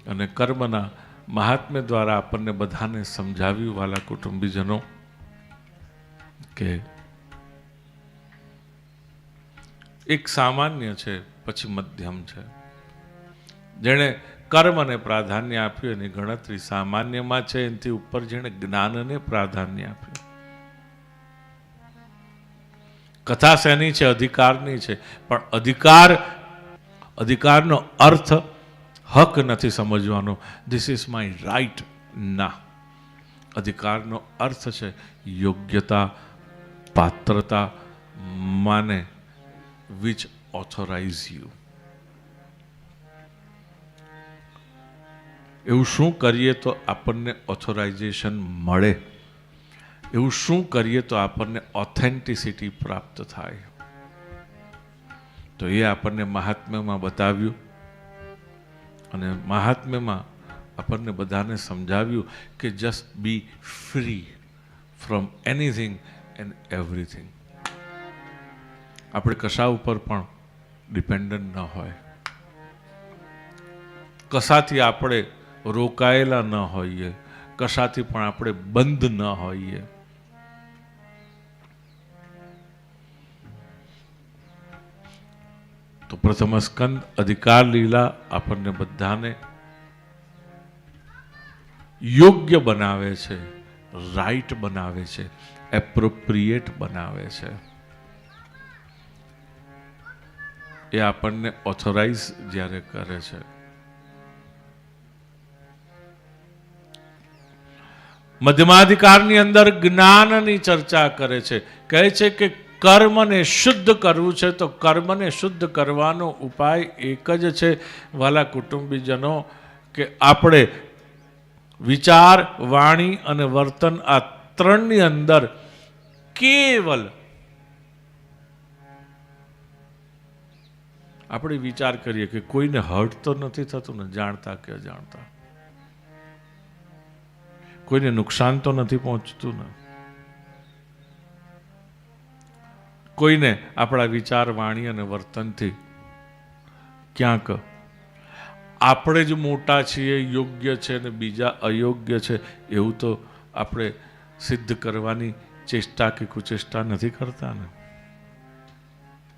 અને કર્મના મહાત્મ્ય દ્વારા આપણને બધાને સમજાવ્યું વાલા કુટુંબીજનો કે એક સામાન્ય છે, પછી મધ્યમ છે. જેણે કર્મને પ્રાધાન્ય આપ્યું એની ગણતરી સામાન્યમાં છે. એનાથી ઉપર જેણે જ્ઞાનને પ્રાધાન્ય આપ્યું. કથા શેની છે? અધિકારની છે. પણ અધિકારનો અર્થ હક નથી સમજવાનો. This is my right. ના, અધિકારનો અર્થ છે યોગ્યતા, પાત્રતા, માને વિચ ઓથોરાઇઝ યુ. એવું શું કરીએ તો આપણને ઓથોરાઇઝેશન મળે? એવું શું કરીએ તો આપણને ઓથેન્ટિસિટી પ્રાપ્ત થાય? તો એ આપણને મહાત્મ્યમાં બતાવ્યું. અને મહાત્મ્યમાં આપણને બધાને સમજાવ્યું કે just B free from anything and everything. આપણે કશા ઉપર પણ ડિપેન્ડન્ટ ન હોય, કશાથી આપણે રોકાયેલા ન હોઈએ, કશાથી પણ આપણે બંધ ન હોઈએ. તો પ્રથમ સ્કંદ અધિકાર લીલા આપણને બધાને યોગ્ય બનાવે છે, રાઈટ બનાવે છે, એપ્રોપ્રિએટ બનાવે છે. એ આપણને ઓથોરાઇઝ જ્યારે કરે છે. મધ્યમાધિકારની અંદર જ્ઞાનની ચર્ચા કરે છે. કહે છે કે કર્મને શુદ્ધ કરવું છે તો કર્મને શુદ્ધ કરવાનો ઉપાય એક જ છે વાલા કુટુંબીજનો, કે આપણે વિચાર, વાણી અને વર્તન આ ત્રણની અંદર કેવલ આપણે વિચાર કરીએ કે કોઈને હર્ટ તો નથી થતું ને, જાણતા કે અજાણતા? કોઈને નુકસાન તો નથી પહોંચતું ને? કોઈને આપણા વિચાર, વાણી અને વર્તનથી ક્યાંક આપણે જ મોટા છીએ, યોગ્ય છે ને બીજા અયોગ્ય છે એવું તો આપણે સિદ્ધ કરવાની ચેષ્ટા કે કુચેષ્ટા નથી કરતા ને.